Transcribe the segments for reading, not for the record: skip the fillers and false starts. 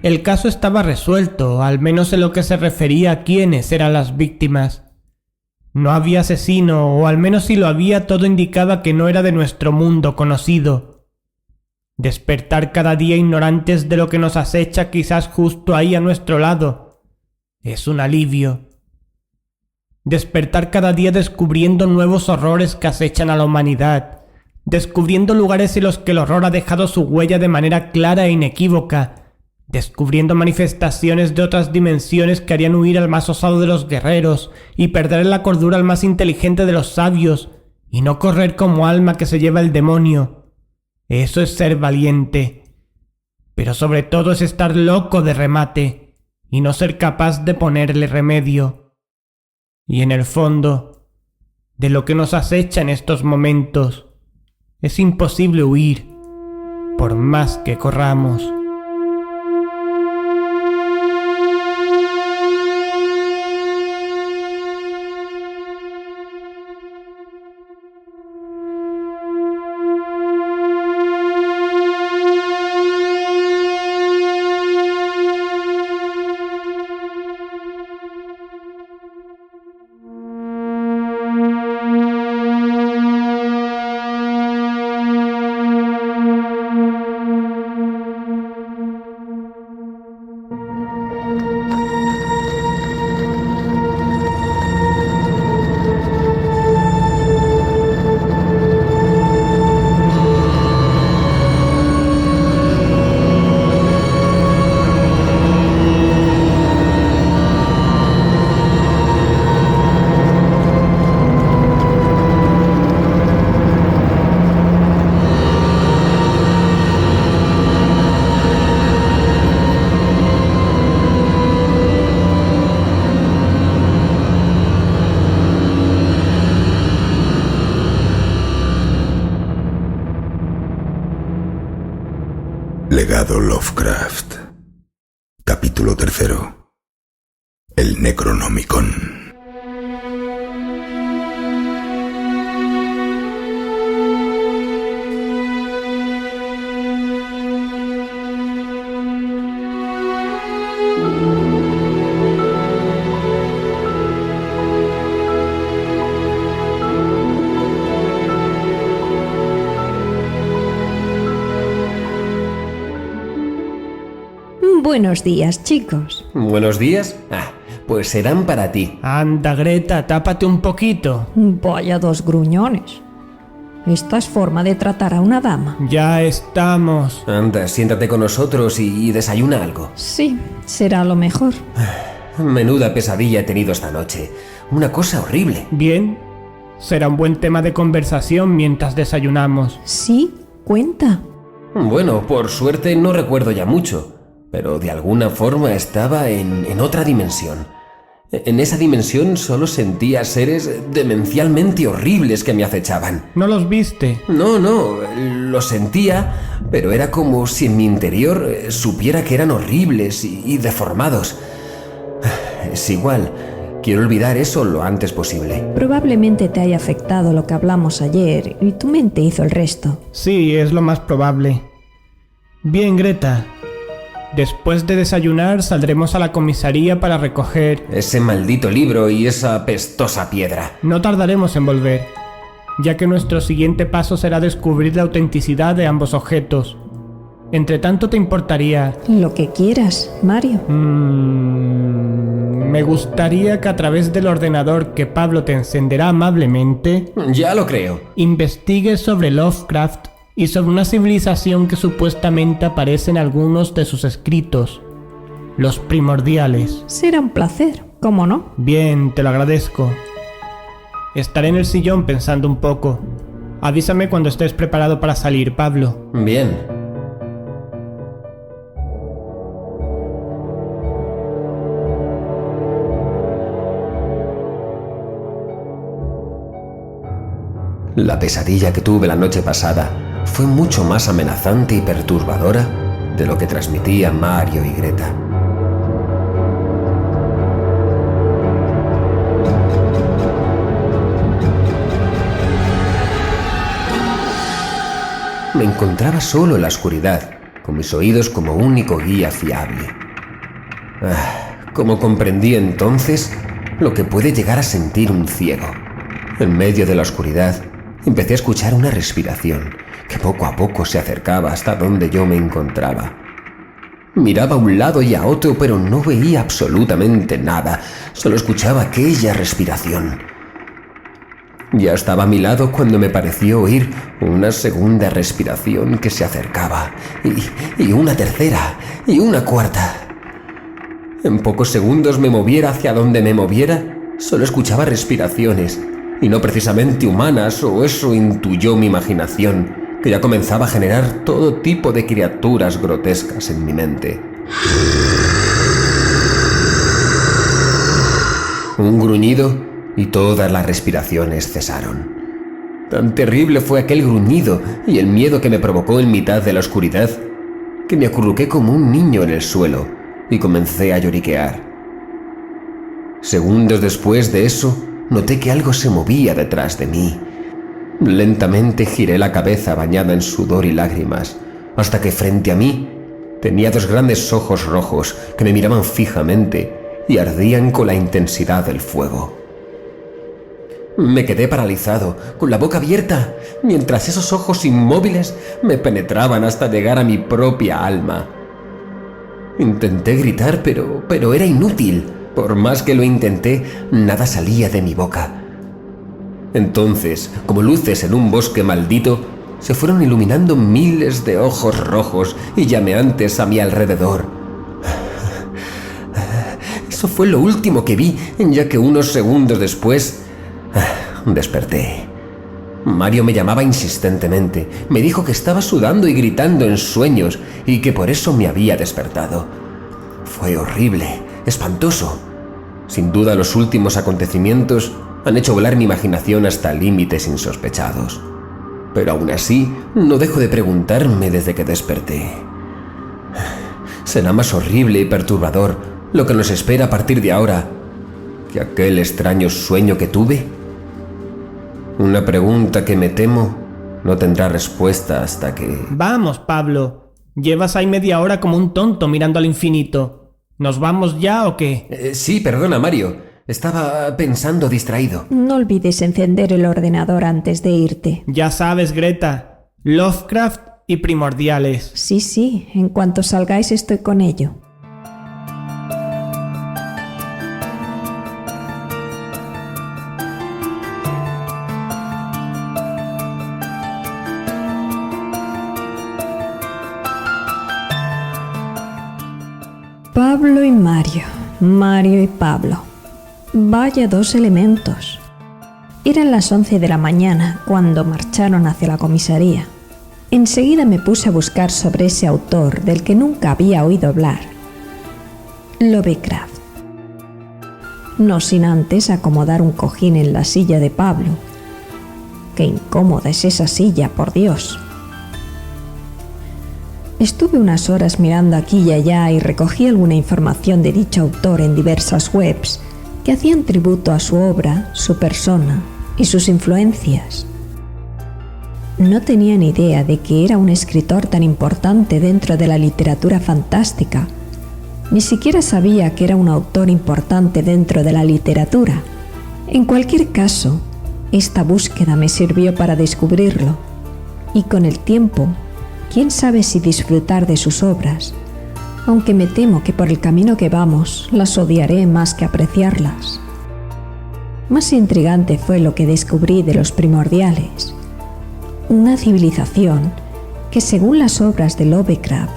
El caso estaba resuelto, al menos en lo que se refería a quiénes eran las víctimas. No había asesino, o al menos si lo había, todo indicaba que no era de nuestro mundo conocido. Despertar cada día ignorantes de lo que nos acecha quizás justo ahí a nuestro lado es un alivio. Despertar cada día descubriendo nuevos horrores que acechan a la humanidad, descubriendo lugares en los que el horror ha dejado su huella de manera clara e inequívoca, descubriendo manifestaciones de otras dimensiones que harían huir al más osado de los guerreros y perder la cordura al más inteligente de los sabios, y no correr como alma que se lleva el demonio. Eso es ser valiente. Pero sobre todo es estar loco de remate y no ser capaz de ponerle remedio. Y en el fondo, de lo que nos acecha en estos momentos, es imposible huir, por más que corramos. Legado Lovecraft. Capítulo 3. El Necronomicon. Buenos días, chicos. ¿Buenos días? Pues serán para ti. Anda, Greta, tápate un poquito. Vaya dos gruñones. Esta es forma de tratar a una dama. Ya estamos. Anda, siéntate con nosotros y desayuna algo. Sí, será lo mejor. Menuda pesadilla he tenido esta noche. Una cosa horrible. Bien, será un buen tema de conversación mientras desayunamos. Sí, cuenta. Bueno, por suerte no recuerdo ya mucho, pero de alguna forma estaba en otra dimensión. En esa dimensión solo sentía seres demencialmente horribles que me acechaban. ¿No los viste? No, los sentía, pero era como si en mi interior supiera que eran horribles y deformados. Es igual, quiero olvidar eso lo antes posible. Probablemente te haya afectado lo que hablamos ayer y tu mente hizo el resto. Sí, es lo más probable. Bien, Greta. Después de desayunar saldremos a la comisaría para recoger ese maldito libro y esa pestosa piedra. No tardaremos en volver, ya que nuestro siguiente paso será descubrir la autenticidad de ambos objetos. Entre tanto, ¿te importaría? Lo que quieras, Mario. Me gustaría que a través del ordenador que Pablo te encenderá amablemente... Ya lo creo. Investigues sobre Lovecraft y sobre una civilización que supuestamente aparece en algunos de sus escritos, los primordiales. Será un placer, ¿cómo no? Bien, te lo agradezco. Estaré en el sillón pensando un poco. Avísame cuando estés preparado para salir, Pablo. Bien. La pesadilla que tuve la noche pasada fue mucho más amenazante y perturbadora de lo que transmitían Mario y Greta. Me encontraba solo en la oscuridad, con mis oídos como único guía fiable. Como comprendí entonces lo que puede llegar a sentir un ciego. En medio de la oscuridad, empecé a escuchar una respiración que poco a poco se acercaba hasta donde yo me encontraba. Miraba a un lado y a otro, pero no veía absolutamente nada, solo escuchaba aquella respiración. Ya estaba a mi lado cuando me pareció oír una segunda respiración que se acercaba, y una tercera, y una cuarta. En pocos segundos, me moviera hacia donde me moviera, solo escuchaba respiraciones, y no precisamente humanas, o eso intuyó mi imaginación, que ya comenzaba a generar todo tipo de criaturas grotescas en mi mente. Un gruñido y todas las respiraciones cesaron. Tan terrible fue aquel gruñido y el miedo que me provocó en mitad de la oscuridad, que me acurruqué como un niño en el suelo y comencé a lloriquear. Segundos después de eso, noté que algo se movía detrás de mí. Lentamente giré la cabeza bañada en sudor y lágrimas, hasta que frente a mí tenía dos grandes ojos rojos que me miraban fijamente y ardían con la intensidad del fuego. Me quedé paralizado, con la boca abierta, mientras esos ojos inmóviles me penetraban hasta llegar a mi propia alma. Intenté gritar, pero era inútil. Por más que lo intenté, nada salía de mi boca. Entonces, como luces en un bosque maldito, se fueron iluminando miles de ojos rojos y llameantes a mi alrededor. Eso fue lo último que vi, ya que unos segundos después desperté. Mario me llamaba insistentemente. Me dijo que estaba sudando y gritando en sueños y que por eso me había despertado. Fue horrible, espantoso. Sin duda, los últimos acontecimientos han hecho volar mi imaginación hasta límites insospechados. Pero aún así, no dejo de preguntarme desde que desperté. ¿Será más horrible y perturbador lo que nos espera a partir de ahora que aquel extraño sueño que tuve? Una pregunta que me temo no tendrá respuesta hasta que... Vamos, Pablo. Llevas ahí media hora como un tonto mirando al infinito. ¿Nos vamos ya o qué? Sí, perdona, Mario. Estaba pensando distraído. No olvides encender el ordenador antes de irte. Ya sabes, Greta. Lovecraft y primordiales. Sí, en cuanto salgáis estoy con ello. Pablo y Mario, Mario y Pablo. Vaya dos elementos. Eran las 11 de la mañana cuando marcharon hacia la comisaría. Enseguida me puse a buscar sobre ese autor del que nunca había oído hablar. Lovecraft. No sin antes acomodar un cojín en la silla de Pablo. Qué incómoda es esa silla, por Dios. Estuve unas horas mirando aquí y allá y recogí alguna información de dicho autor en diversas webs que hacían tributo a su obra, su persona y sus influencias. No tenía ni idea de que era un escritor tan importante dentro de la literatura fantástica. Ni siquiera sabía que era un autor importante dentro de la literatura. En cualquier caso, esta búsqueda me sirvió para descubrirlo, y con el tiempo, quién sabe si disfrutar de sus obras, aunque me temo que por el camino que vamos las odiaré más que apreciarlas. Más intrigante fue lo que descubrí de los primordiales, una civilización que, según las obras de Lovecraft,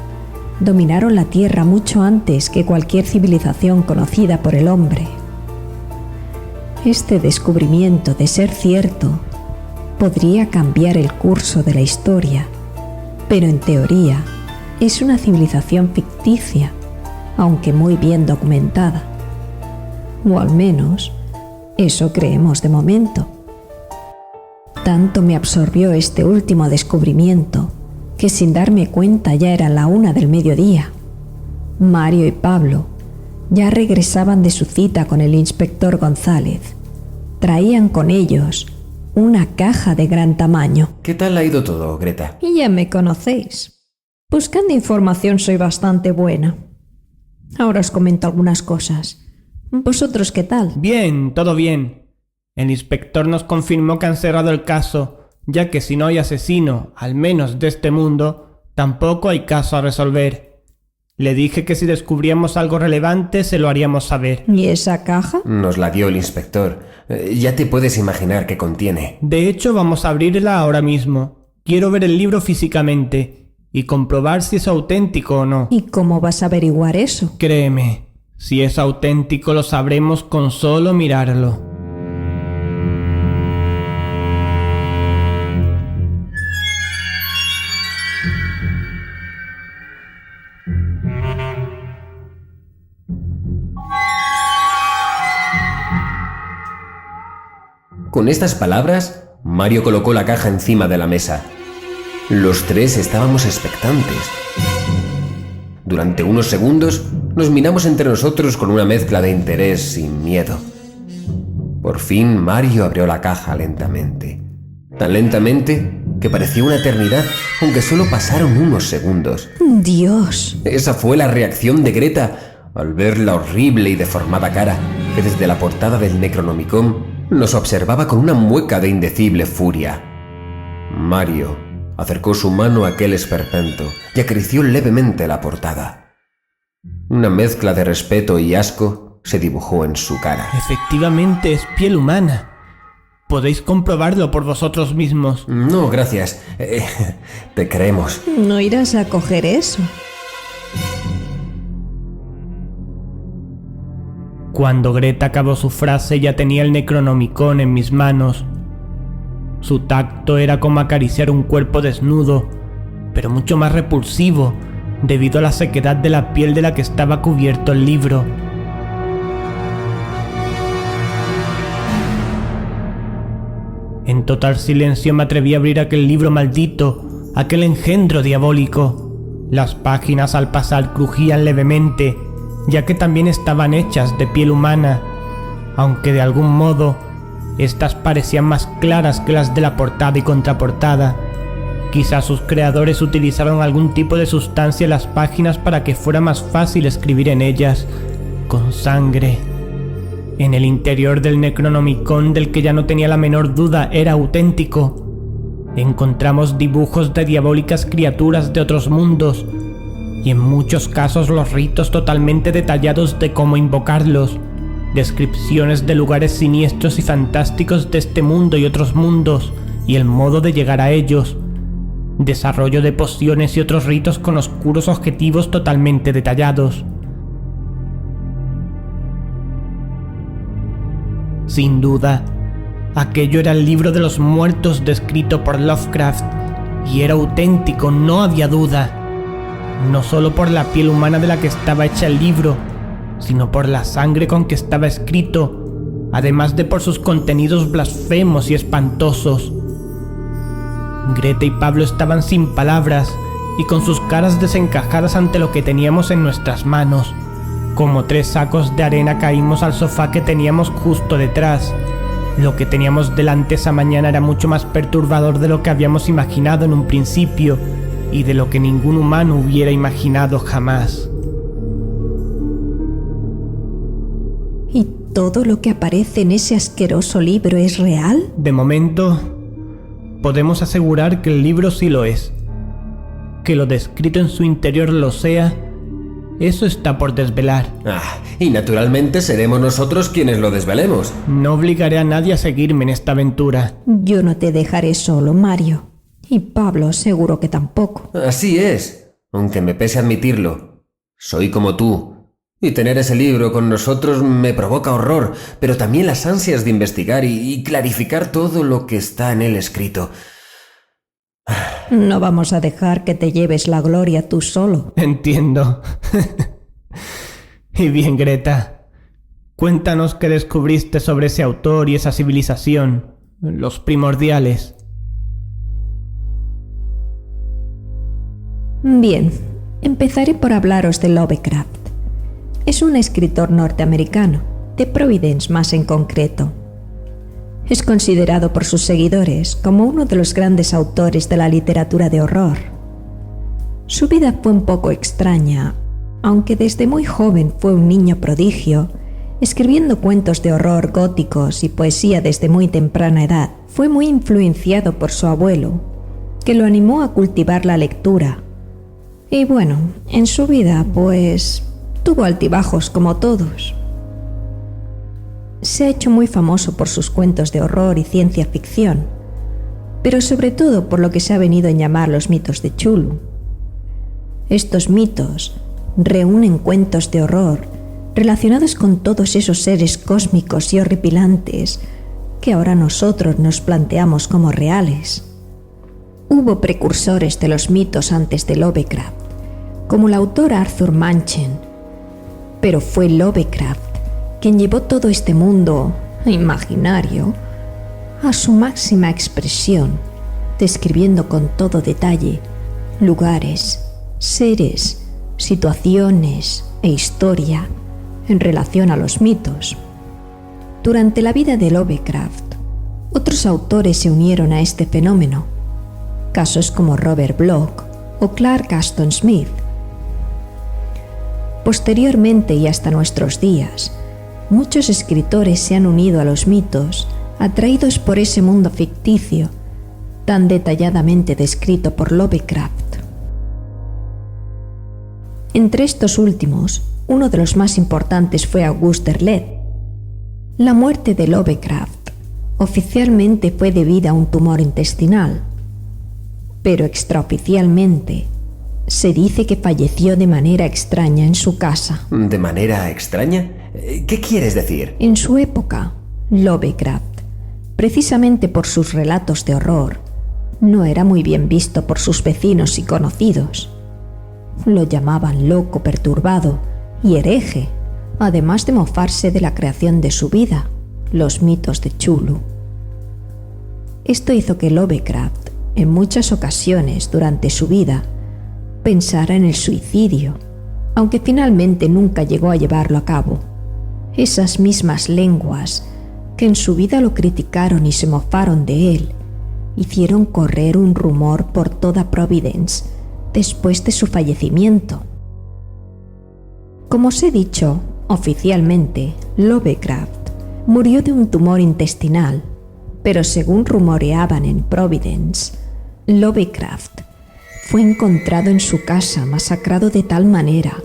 dominaron la Tierra mucho antes que cualquier civilización conocida por el hombre. Este descubrimiento, de ser cierto, podría cambiar el curso de la historia, pero en teoría es una civilización ficticia, aunque muy bien documentada. O al menos, eso creemos de momento. Tanto me absorbió este último descubrimiento que sin darme cuenta ya era la 1 del mediodía. Mario y Pablo ya regresaban de su cita con el inspector González. Traían con ellos una caja de gran tamaño. ¿Qué tal ha ido todo, Greta? Y ya me conocéis. Buscando información soy bastante buena. Ahora os comento algunas cosas. ¿Vosotros qué tal? Bien, todo bien. El inspector nos confirmó que han cerrado el caso, ya que si no hay asesino, al menos de este mundo, tampoco hay caso a resolver. Le dije que si descubríamos algo relevante se lo haríamos saber. ¿Y esa caja? Nos la dio el inspector. Ya te puedes imaginar qué contiene. De hecho, vamos a abrirla ahora mismo. Quiero ver el libro físicamente y comprobar si es auténtico o no. ¿Y cómo vas a averiguar eso? Créeme, si es auténtico lo sabremos con solo mirarlo. Con estas palabras, Mario colocó la caja encima de la mesa. Los tres estábamos expectantes. Durante unos segundos nos miramos entre nosotros con una mezcla de interés y miedo. Por fin Mario abrió la caja lentamente. Tan lentamente que pareció una eternidad, aunque solo pasaron unos segundos. ¡Dios! Esa fue la reacción de Greta al ver la horrible y deformada cara que desde la portada del Necronomicon nos observaba con una mueca de indecible furia. Mario acercó su mano a aquel esperpento y acarició levemente la portada. Una mezcla de respeto y asco se dibujó en su cara. Efectivamente es piel humana. Podéis comprobarlo por vosotros mismos. No, gracias. Te creemos. No irás a coger eso. Cuando Greta acabó su frase ya tenía el Necronomicon en mis manos. Su tacto era como acariciar un cuerpo desnudo, pero mucho más repulsivo debido a la sequedad de la piel de la que estaba cubierto el libro. En total silencio me atreví a abrir aquel libro maldito, aquel engendro diabólico. Las páginas al pasar crujían levemente, ya que también estaban hechas de piel humana, aunque de algún modo estas parecían más claras que las de la portada y contraportada. Quizás sus creadores utilizaron algún tipo de sustancia en las páginas para que fuera más fácil escribir en ellas, con sangre. En el interior del Necronomicon, del que ya no tenía la menor duda era auténtico, encontramos dibujos de diabólicas criaturas de otros mundos, y en muchos casos los ritos totalmente detallados de cómo invocarlos, descripciones de lugares siniestros y fantásticos de este mundo y otros mundos, y el modo de llegar a ellos, desarrollo de pociones y otros ritos con oscuros objetivos totalmente detallados. Sin duda, aquello era el libro de los muertos descrito por Lovecraft, y era auténtico, no había duda. No solo por la piel humana de la que estaba hecha el libro, sino por la sangre con que estaba escrito, además de por sus contenidos blasfemos y espantosos. Greta y Pablo estaban sin palabras y con sus caras desencajadas ante lo que teníamos en nuestras manos. Como 3 sacos de arena caímos al sofá que teníamos justo detrás. Lo que teníamos delante esa mañana era mucho más perturbador de lo que habíamos imaginado en un principio, y de lo que ningún humano hubiera imaginado jamás. ¿Y todo lo que aparece en ese asqueroso libro es real? De momento, podemos asegurar que el libro sí lo es. Que lo descrito en su interior lo sea, eso está por desvelar. Y naturalmente seremos nosotros quienes lo desvelemos. No obligaré a nadie a seguirme en esta aventura. Yo no te dejaré solo, Mario. Y Pablo seguro que tampoco. Así es, aunque me pese admitirlo. Soy como tú, y tener ese libro con nosotros me provoca horror, pero también las ansias de investigar y clarificar todo lo que está en él escrito. No vamos a dejar que te lleves la gloria tú solo. Entiendo. Y bien, Greta, cuéntanos qué descubriste sobre ese autor y esa civilización, los primordiales. Bien, empezaré por hablaros de Lovecraft. Es un escritor norteamericano, de Providence más en concreto. Es considerado por sus seguidores como uno de los grandes autores de la literatura de horror. Su vida fue un poco extraña, aunque desde muy joven fue un niño prodigio, escribiendo cuentos de horror góticos y poesía desde muy temprana edad, fue muy influenciado por su abuelo, que lo animó a cultivar la lectura. Y bueno, en su vida, pues, tuvo altibajos como todos. Se ha hecho muy famoso por sus cuentos de horror y ciencia ficción, pero sobre todo por lo que se ha venido a llamar los mitos de Cthulhu. Estos mitos reúnen cuentos de horror relacionados con todos esos seres cósmicos y horripilantes que ahora nosotros nos planteamos como reales. Hubo precursores de los mitos antes de Lovecraft, como el autor Arthur Machen, pero fue Lovecraft quien llevó todo este mundo imaginario a su máxima expresión, describiendo con todo detalle lugares, seres, situaciones e historia en relación a los mitos. Durante la vida de Lovecraft, otros autores se unieron a este fenómeno, casos como Robert Bloch o Clark Ashton Smith. Posteriormente y hasta nuestros días, muchos escritores se han unido a los mitos, atraídos por ese mundo ficticio tan detalladamente descrito por Lovecraft. Entre estos últimos, uno de los más importantes fue Auguste Derleth. La muerte de Lovecraft oficialmente fue debida a un tumor intestinal, pero extraoficialmente se dice que falleció de manera extraña en su casa. ¿De manera extraña? ¿Qué quieres decir? En su época, Lovecraft, precisamente por sus relatos de horror, no era muy bien visto por sus vecinos y conocidos. Lo llamaban loco, perturbado y hereje, además de mofarse de la creación de su vida, los mitos de Cthulhu. Esto hizo que Lovecraft, en muchas ocasiones durante su vida, pensara en el suicidio, aunque finalmente nunca llegó a llevarlo a cabo. Esas mismas lenguas que en su vida lo criticaron y se mofaron de él, hicieron correr un rumor por toda Providence después de su fallecimiento. Como os he dicho, oficialmente, Lovecraft murió de un tumor intestinal, pero según rumoreaban en Providence, Lovecraft fue encontrado en su casa masacrado de tal manera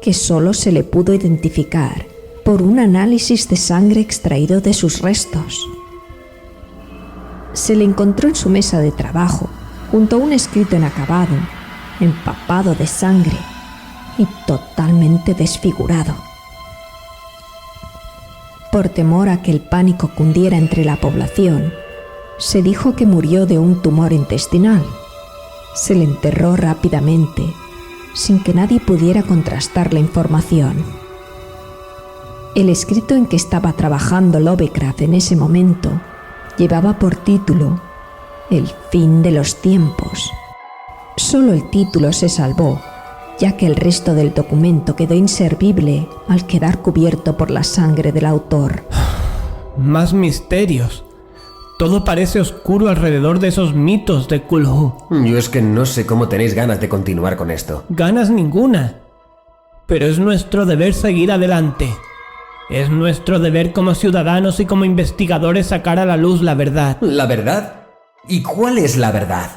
que solo se le pudo identificar por un análisis de sangre extraído de sus restos. Se le encontró en su mesa de trabajo, junto a un escrito inacabado, empapado de sangre y totalmente desfigurado. Por temor a que el pánico cundiera entre la población, se dijo que murió de un tumor intestinal. Se le enterró rápidamente, sin que nadie pudiera contrastar la información. El escrito en que estaba trabajando Lovecraft en ese momento llevaba por título El fin de los tiempos. Solo el título se salvó, ya que el resto del documento quedó inservible al quedar cubierto por la sangre del autor. Más misterios. Todo parece oscuro alrededor de esos mitos de Cthulhu. Yo es que no sé cómo tenéis ganas de continuar con esto. Ganas ninguna. Pero es nuestro deber seguir adelante. Es nuestro deber como ciudadanos y como investigadores sacar a la luz la verdad. ¿La verdad? ¿Y cuál es la verdad?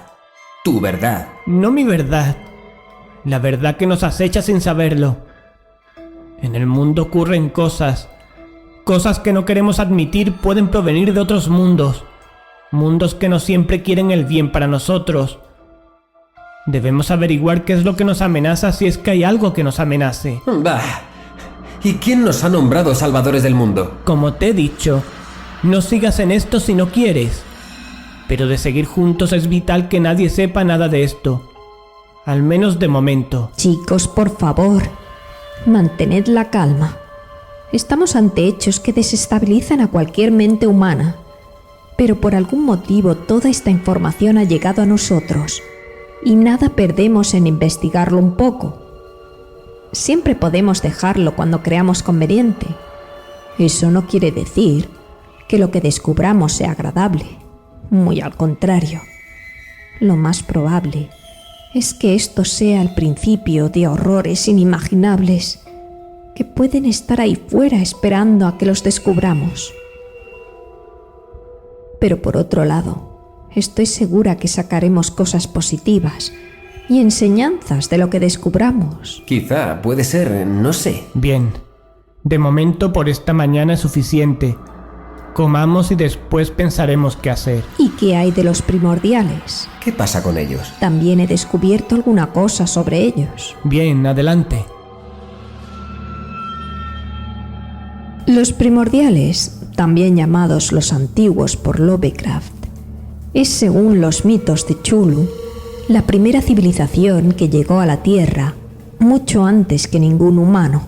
Tu verdad. No mi verdad. La verdad que nos acecha sin saberlo. En el mundo ocurren cosas. Cosas que no queremos admitir pueden provenir de otros mundos. Mundos que no siempre quieren el bien para nosotros. Debemos averiguar qué es lo que nos amenaza si es que hay algo que nos amenace. Bah. ¿Y quién nos ha nombrado salvadores del mundo? Como te he dicho, no sigas en esto si no quieres. Pero de seguir juntos es vital que nadie sepa nada de esto. Al menos de momento. Chicos, por favor, mantened la calma. Estamos ante hechos que desestabilizan a cualquier mente humana, pero por algún motivo toda esta información ha llegado a nosotros y nada perdemos en investigarlo un poco. Siempre podemos dejarlo cuando creamos conveniente. Eso no quiere decir que lo que descubramos sea agradable. Muy al contrario. Lo más probable es que esto sea el principio de horrores inimaginables que pueden estar ahí fuera esperando a que los descubramos. Pero por otro lado, estoy segura que sacaremos cosas positivas y enseñanzas de lo que descubramos. Quizá, puede ser, no sé. Bien, de momento por esta mañana es suficiente. Comamos y después pensaremos qué hacer. ¿Y qué hay de los primordiales? ¿Qué pasa con ellos? También he descubierto alguna cosa sobre ellos. Bien, adelante. Los primordiales, también llamados los antiguos por Lovecraft, es, según los mitos de Cthulhu, la primera civilización que llegó a la Tierra mucho antes que ningún humano.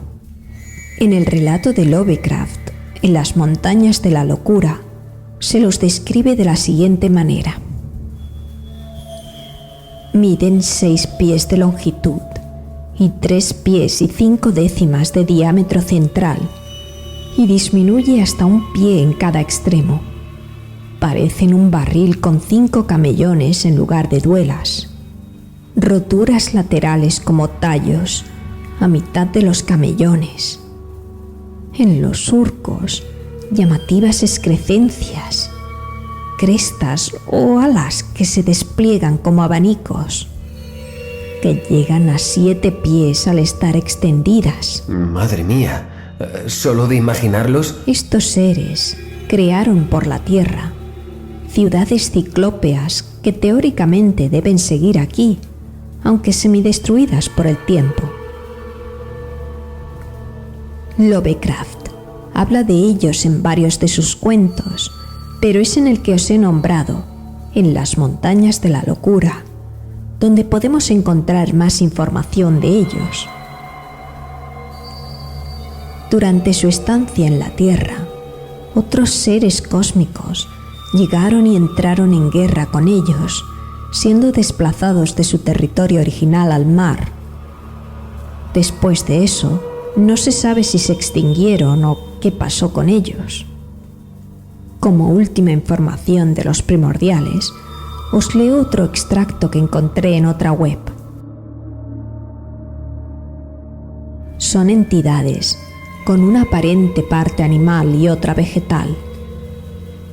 En el relato de Lovecraft, en las montañas de la locura, se los describe de la siguiente manera. Miden 6 pies de longitud y 3 pies y 5 décimas de diámetro central, y disminuye hasta 1 pie en cada extremo. Parecen un barril con 5 camellones en lugar de duelas. Roturas laterales como tallos a mitad de los camellones. En los surcos, llamativas excrescencias, crestas o alas que se despliegan como abanicos, que llegan a 7 pies al estar extendidas. Madre mía, solo de imaginarlos. Estos seres crearon por la Tierra ciudades ciclópeas que teóricamente deben seguir aquí, aunque semidestruidas por el tiempo. Lovecraft habla de ellos en varios de sus cuentos, pero es en el que os he nombrado, en las montañas de la locura, donde podemos encontrar más información de ellos. Durante su estancia en la Tierra, otros seres cósmicos llegaron y entraron en guerra con ellos, siendo desplazados de su territorio original al mar. Después de eso, no se sabe si se extinguieron o qué pasó con ellos. Como última información de los primordiales, os leo otro extracto que encontré en otra web. Son entidades con una aparente parte animal y otra vegetal,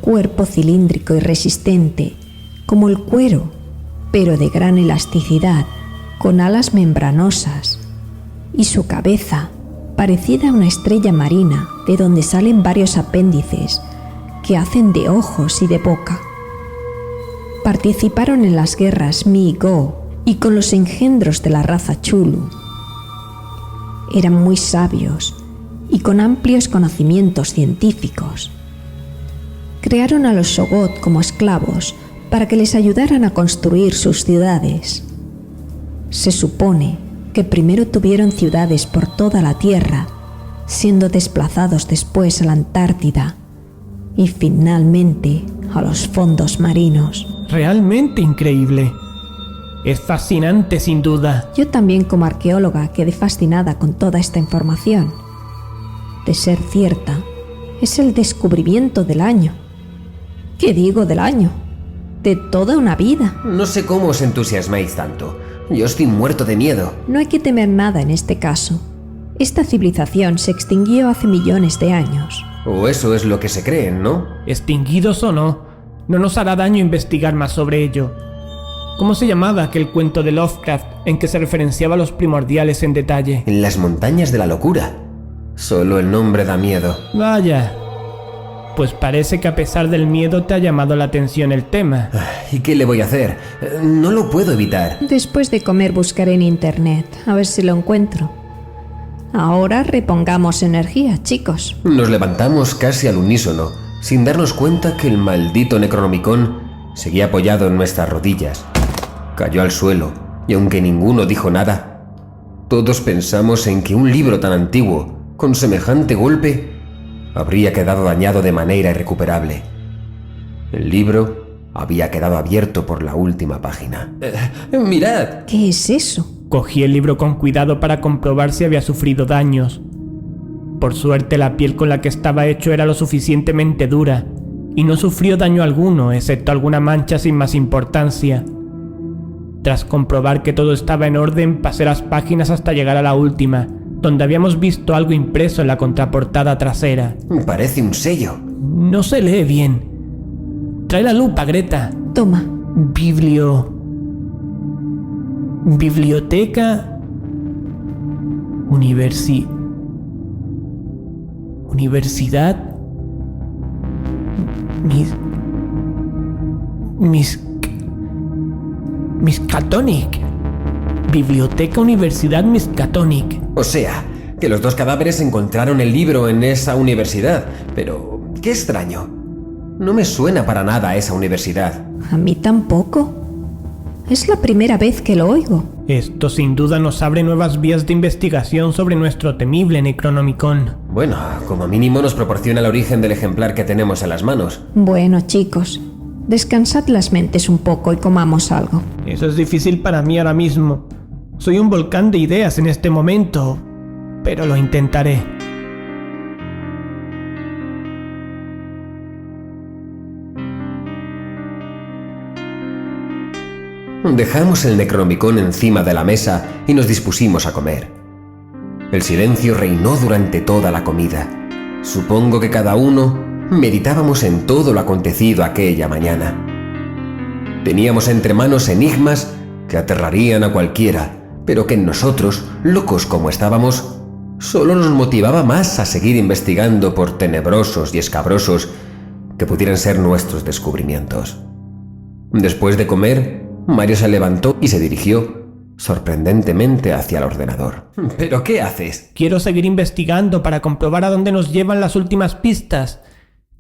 cuerpo cilíndrico y resistente, como el cuero, pero de gran elasticidad, con alas membranosas, y su cabeza, parecida a una estrella marina de donde salen varios apéndices que hacen de ojos y de boca. Participaron en las guerras Mi-Go y con los engendros de la raza Chulu. Eran muy sabios y con amplios conocimientos científicos. Crearon a los Shoggoth como esclavos para que les ayudaran a construir sus ciudades. Se supone que primero tuvieron ciudades por toda la Tierra, siendo desplazados después a la Antártida y finalmente a los fondos marinos. Realmente increíble. Es fascinante sin duda. Yo también, como arqueóloga, quedé fascinada con toda esta información. De ser cierta, es el descubrimiento del año. ¿Qué digo del año? De toda una vida. No sé cómo os entusiasmáis tanto. Yo estoy muerto de miedo. No hay que temer nada en este caso. Esta civilización se extinguió hace millones de años. O eso es lo que se creen, ¿no? Extinguidos o no, no nos hará daño investigar más sobre ello. ¿Cómo se llamaba aquel cuento de Lovecraft en que se referenciaba a los primordiales en detalle? En las montañas de la locura. Solo el nombre da miedo. Vaya. Pues parece que a pesar del miedo te ha llamado la atención el tema. ¿Y qué le voy a hacer? No lo puedo evitar. Después de comer buscaré en internet, a ver si lo encuentro. Ahora repongamos energía, chicos. Nos levantamos casi al unísono, sin darnos cuenta que el maldito Necronomicon seguía apoyado en nuestras rodillas. Cayó al suelo, y aunque ninguno dijo nada, todos pensamos en que un libro tan antiguo, con semejante golpe, habría quedado dañado de manera irrecuperable. El libro había quedado abierto por la última página. ¡Mirad! ¿Qué es eso? Cogí el libro con cuidado para comprobar si había sufrido daños. Por suerte la piel con la que estaba hecho era lo suficientemente dura y no sufrió daño alguno, excepto alguna mancha sin más importancia. Tras comprobar que todo estaba en orden, pasé las páginas hasta llegar a la última, donde habíamos visto algo impreso en la contraportada trasera. Parece un sello. No se lee bien. Trae la lupa, Greta. Toma. Biblioteca... Universidad... Miskatonic. Biblioteca Universidad Miskatonic. O sea, que los dos cadáveres encontraron el libro en esa universidad. Pero, qué extraño. No me suena para nada esa universidad. A mí tampoco. Es la primera vez que lo oigo. Esto sin duda nos abre nuevas vías de investigación sobre nuestro temible Necronomicon. Bueno, como mínimo nos proporciona el origen del ejemplar que tenemos en las manos. Bueno, chicos, descansad las mentes un poco y comamos algo. Eso es difícil para mí ahora mismo. Soy un volcán de ideas en este momento, pero lo intentaré. Dejamos el Necronomicon encima de la mesa y nos dispusimos a comer. El silencio reinó durante toda la comida. Supongo que cada uno meditábamos en todo lo acontecido aquella mañana. Teníamos entre manos enigmas que aterrarían a cualquiera, pero que en nosotros, locos como estábamos, solo nos motivaba más a seguir investigando por tenebrosos y escabrosos que pudieran ser nuestros descubrimientos. Después de comer, Mario se levantó y se dirigió, sorprendentemente, hacia el ordenador. ¿Pero qué haces? Quiero seguir investigando para comprobar a dónde nos llevan las últimas pistas.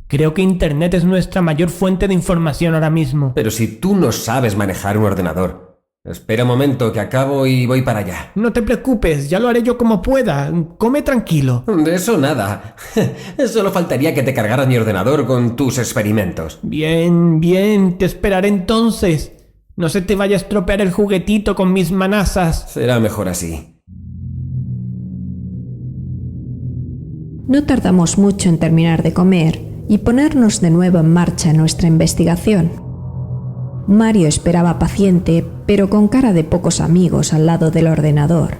Creo que Internet es nuestra mayor fuente de información ahora mismo. Pero si tú no sabes manejar un ordenador. Espera un momento, que acabo y voy para allá. No te preocupes, ya lo haré yo como pueda. Come tranquilo. De eso nada. Solo faltaría que te cargaras mi ordenador con tus experimentos. Bien, te esperaré entonces. No se te vaya a estropear el juguetito con mis manazas. Será mejor así. No tardamos mucho en terminar de comer y ponernos de nuevo en marcha en nuestra investigación. Mario esperaba paciente, pero con cara de pocos amigos al lado del ordenador.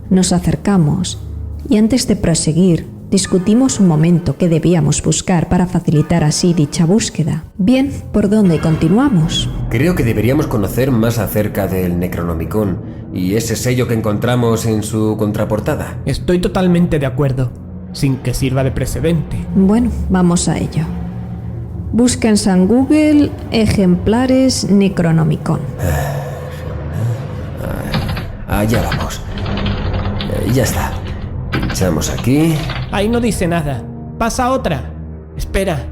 Nos acercamos y antes de proseguir, discutimos un momento qué debíamos buscar para facilitar así dicha búsqueda. Bien, ¿por dónde continuamos? Creo que deberíamos conocer más acerca del Necronomicon y ese sello que encontramos en su contraportada. Estoy totalmente de acuerdo, sin que sirva de precedente. Bueno, vamos a ello. Busca en San Google ejemplares Necronomicon. Allá vamos. Ya está. Pinchamos aquí. Ahí no dice nada. Pasa otra. Espera.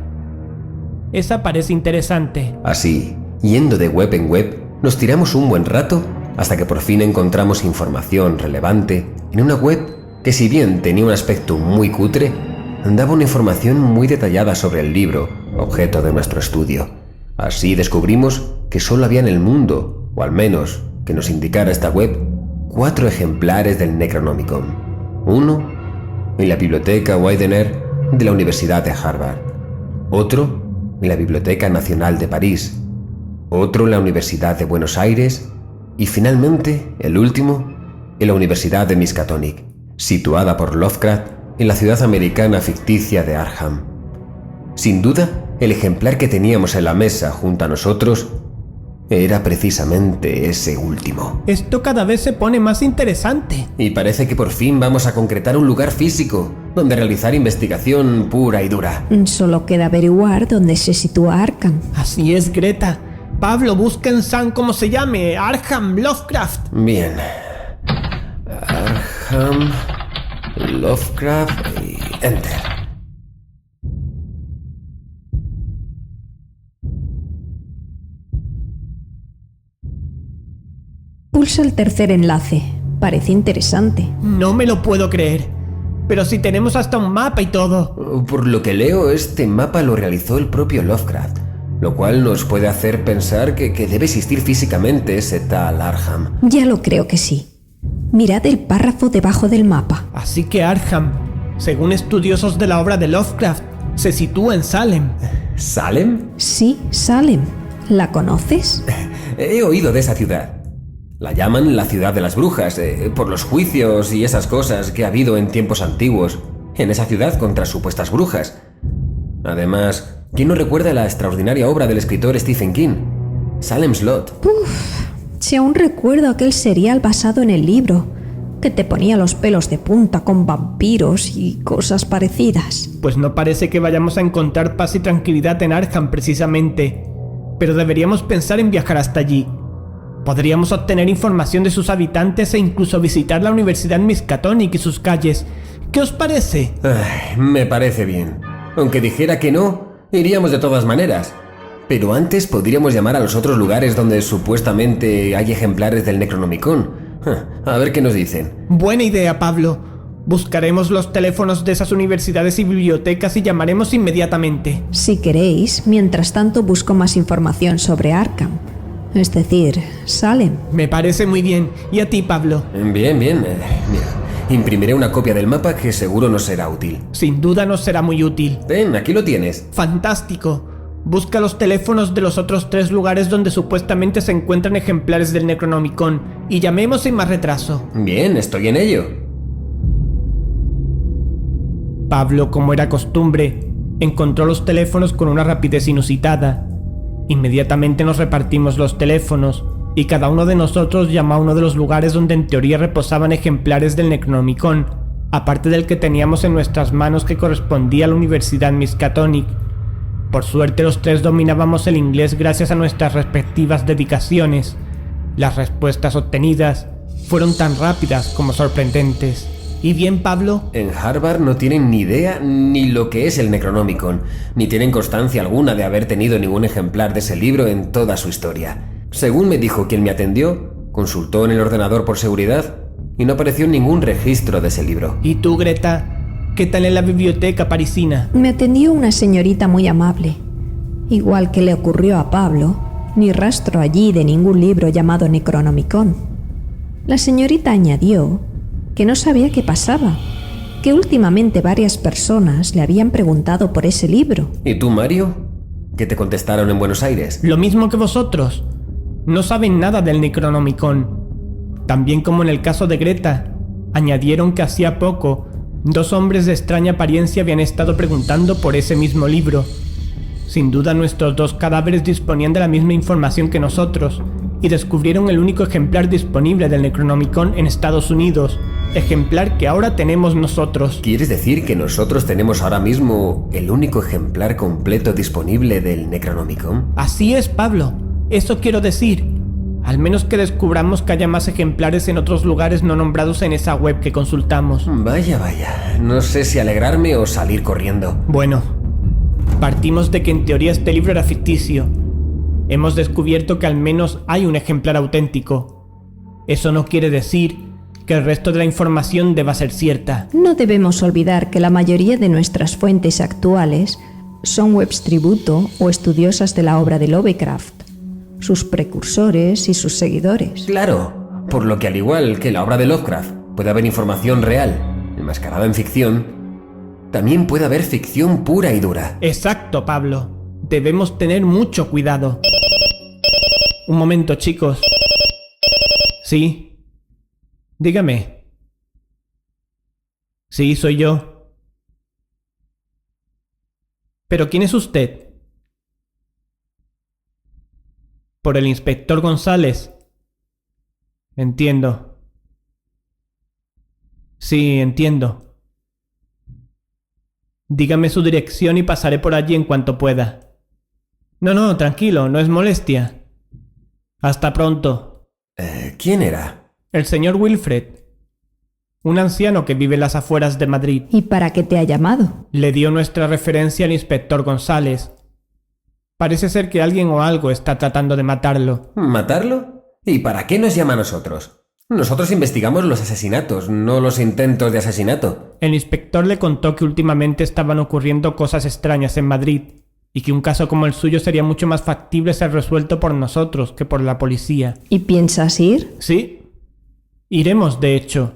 Esa parece interesante. Así, yendo de web en web, nos tiramos un buen rato hasta que por fin encontramos información relevante en una web que, si bien tenía un aspecto muy cutre, daba una información muy detallada sobre el libro, objeto de nuestro estudio. Así descubrimos que solo había en el mundo, o al menos que nos indicara esta web, 4 ejemplares del Necronomicon. Uno en la Biblioteca Widener de la Universidad de Harvard. Otro en la Biblioteca Nacional de París. Otro en la Universidad de Buenos Aires. Y finalmente, el último, en la Universidad de Miskatonic, situada por Lovecraft en la ciudad americana ficticia de Arkham. Sin duda, el ejemplar que teníamos en la mesa junto a nosotros era precisamente ese último. Esto cada vez se pone más interesante. Y parece que por fin vamos a concretar un lugar físico donde realizar investigación pura y dura. Solo queda averiguar dónde se sitúa Arkham. Así es, Greta. Pablo, busca en San como se llame, Arkham Lovecraft. Bien. Arkham Lovecraft y Enter. Pulsa el tercer enlace. Parece interesante. No me lo puedo creer. Pero si tenemos hasta un mapa y todo. Por lo que leo, este mapa lo realizó el propio Lovecraft, lo cual nos puede hacer pensar que debe existir físicamente ese tal Arkham. Ya lo creo que sí. Mirad el párrafo debajo del mapa. Así que Arkham, según estudiosos de la obra de Lovecraft, se sitúa en Salem. ¿Salem? Sí, Salem. ¿La conoces? He oído de esa ciudad. La llaman la ciudad de las brujas, por los juicios y esas cosas que ha habido en tiempos antiguos, en esa ciudad contra supuestas brujas. Además, ¿quién no recuerda la extraordinaria obra del escritor Stephen King? Salem's Lot. Si aún recuerdo aquel serial basado en el libro, que te ponía los pelos de punta con vampiros y cosas parecidas. Pues no parece que vayamos a encontrar paz y tranquilidad en Arkham precisamente, pero deberíamos pensar en viajar hasta allí. Podríamos obtener información de sus habitantes e incluso visitar la Universidad Miskatonic y sus calles. ¿Qué os parece? Me parece bien. Aunque dijera que no, iríamos de todas maneras. Pero antes podríamos llamar a los otros lugares donde supuestamente hay ejemplares del Necronomicon. A ver qué nos dicen. Buena idea, Pablo. Buscaremos los teléfonos de esas universidades y bibliotecas y llamaremos inmediatamente. Si queréis, mientras tanto busco más información sobre Arkham. Es decir, Salem. Me parece muy bien. ¿Y a ti, Pablo? Bien. Mira, imprimiré una copia del mapa que seguro nos será útil. Sin duda nos será muy útil. Ven, aquí lo tienes. ¡Fantástico! Busca los teléfonos de los otros 3 lugares donde supuestamente se encuentran ejemplares del Necronomicon y llamemos sin más retraso. Bien, estoy en ello. Pablo, como era costumbre, encontró los teléfonos con una rapidez inusitada. Inmediatamente nos repartimos los teléfonos y cada uno de nosotros llamó a uno de los lugares donde en teoría reposaban ejemplares del Necronomicon, aparte del que teníamos en nuestras manos que correspondía a la Universidad Miskatonic. Por suerte los 3 dominábamos el inglés gracias a nuestras respectivas dedicaciones. Las respuestas obtenidas fueron tan rápidas como sorprendentes. ¿Y bien, Pablo? En Harvard no tienen ni idea ni lo que es el Necronomicon, ni tienen constancia alguna de haber tenido ningún ejemplar de ese libro en toda su historia. Según me dijo quien me atendió, consultó en el ordenador por seguridad y no apareció ningún registro de ese libro. ¿Y tú, Greta? ¿Qué tal en la biblioteca parisina? Me atendió una señorita muy amable. Igual que le ocurrió a Pablo, ni rastro allí de ningún libro llamado Necronomicon. La señorita añadió que no sabía qué pasaba, que últimamente varias personas le habían preguntado por ese libro. ¿Y tú, Mario? ¿Qué te contestaron en Buenos Aires? Lo mismo que vosotros. No saben nada del Necronomicon. También como en el caso de Greta, añadieron que hacía poco 2 hombres de extraña apariencia habían estado preguntando por ese mismo libro. Sin duda nuestros 2 cadáveres disponían de la misma información que nosotros y descubrieron el único ejemplar disponible del Necronomicon en Estados Unidos, ejemplar que ahora tenemos nosotros. ¿Quieres decir que nosotros tenemos ahora mismo el único ejemplar completo disponible del Necronomicon? Así es, Pablo. Eso quiero decir. Al menos que descubramos que haya más ejemplares en otros lugares no nombrados en esa web que consultamos. Vaya. No sé si alegrarme o salir corriendo. Bueno, partimos de que en teoría este libro era ficticio. Hemos descubierto que al menos hay un ejemplar auténtico. Eso no quiere decir que el resto de la información deba ser cierta. No debemos olvidar que la mayoría de nuestras fuentes actuales son webs tributo o estudiosas de la obra de Lovecraft, sus precursores y sus seguidores. Claro, por lo que al igual que la obra de Lovecraft puede haber información real, enmascarada en ficción, también puede haber ficción pura y dura. Exacto, Pablo. Debemos tener mucho cuidado. Un momento, chicos. Sí. Dígame. Sí, soy yo. ¿Pero quién es usted? Por el inspector González. Entiendo. Sí, entiendo. Dígame su dirección y pasaré por allí en cuanto pueda. No, tranquilo, no es molestia. Hasta pronto. ¿Quién era? El señor Wilfred. Un anciano que vive en las afueras de Madrid. ¿Y para qué te ha llamado? Le dio nuestra referencia al inspector González. Parece ser que alguien o algo está tratando de matarlo. ¿Matarlo? ¿Y para qué nos llama a nosotros? Nosotros investigamos los asesinatos, no los intentos de asesinato. El inspector le contó que últimamente estaban ocurriendo cosas extrañas en Madrid y que un caso como el suyo sería mucho más factible ser resuelto por nosotros que por la policía. ¿Y piensas ir? Sí. Iremos, de hecho.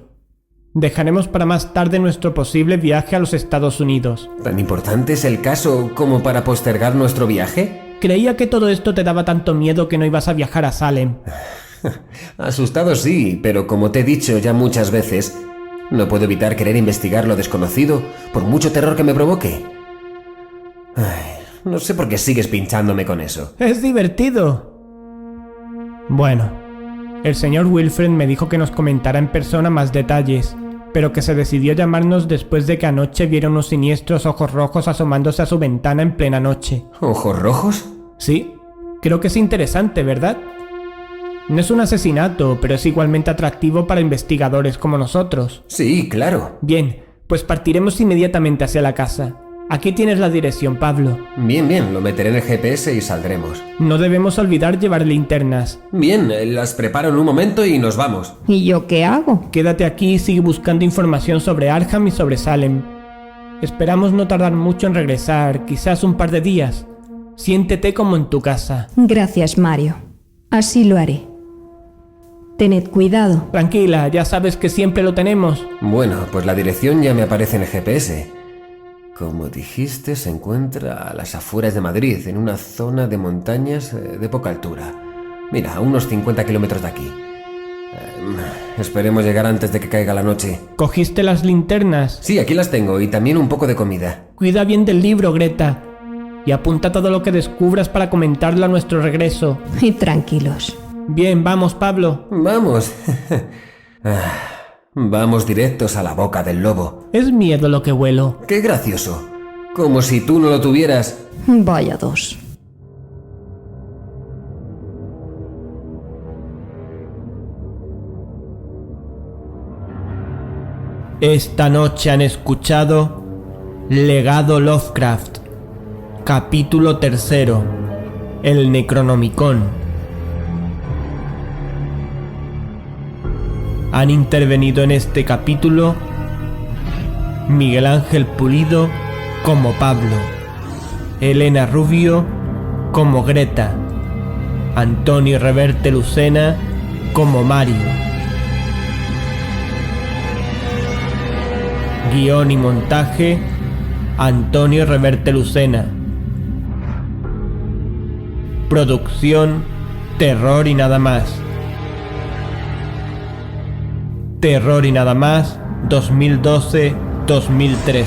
Dejaremos para más tarde nuestro posible viaje a los Estados Unidos. ¿Tan importante es el caso como para postergar nuestro viaje? Creía que todo esto te daba tanto miedo que no ibas a viajar a Salem. Asustado sí, pero como te he dicho ya muchas veces, no puedo evitar querer investigar lo desconocido, por mucho terror que me provoque. Ay, no sé por qué sigues pinchándome con eso. Es divertido. Bueno, el señor Wilfred me dijo que nos comentara en persona más detalles, pero que se decidió llamarnos después de que anoche viera unos siniestros ojos rojos asomándose a su ventana en plena noche. ¿Ojos rojos? Sí, creo que es interesante, ¿verdad? No es un asesinato, pero es igualmente atractivo para investigadores como nosotros. Sí, claro. Bien, pues partiremos inmediatamente hacia la casa. Aquí tienes la dirección, Pablo. Bien, lo meteré en el GPS y saldremos. No debemos olvidar llevar linternas. Bien, las preparo en un momento y nos vamos. ¿Y yo qué hago? Quédate aquí y sigue buscando información sobre Arkham y sobre Salem. Esperamos no tardar mucho en regresar, quizás un par de días. Siéntete como en tu casa. Gracias, Mario. Así lo haré. Tened cuidado. Tranquila, ya sabes que siempre lo tenemos. Bueno, pues la dirección ya me aparece en el GPS. Como dijiste, se encuentra a las afueras de Madrid, en una zona de montañas de poca altura. Mira, a unos 50 kilómetros de aquí. Esperemos llegar antes de que caiga la noche. ¿Cogiste las linternas? Sí, aquí las tengo y también un poco de comida. Cuida bien del libro, Greta. Y apunta todo lo que descubras para comentarlo a nuestro regreso. Y tranquilos. Bien, vamos, Pablo. Vamos. Vamos directos a la boca del lobo. Es miedo lo que huelo. ¡Qué gracioso! Como si tú no lo tuvieras. Vaya dos. Esta noche han escuchado Legado Lovecraft, capítulo 3, El Necronomicon. Han intervenido en este capítulo Miguel Ángel Pulido como Pablo, Elena Rubio como Greta, Antonio Reverte Lucena como Mario. Guión y montaje, Antonio Reverte Lucena. Producción, Terror y Nada Más. Terror y Nada Más, 2012-2013.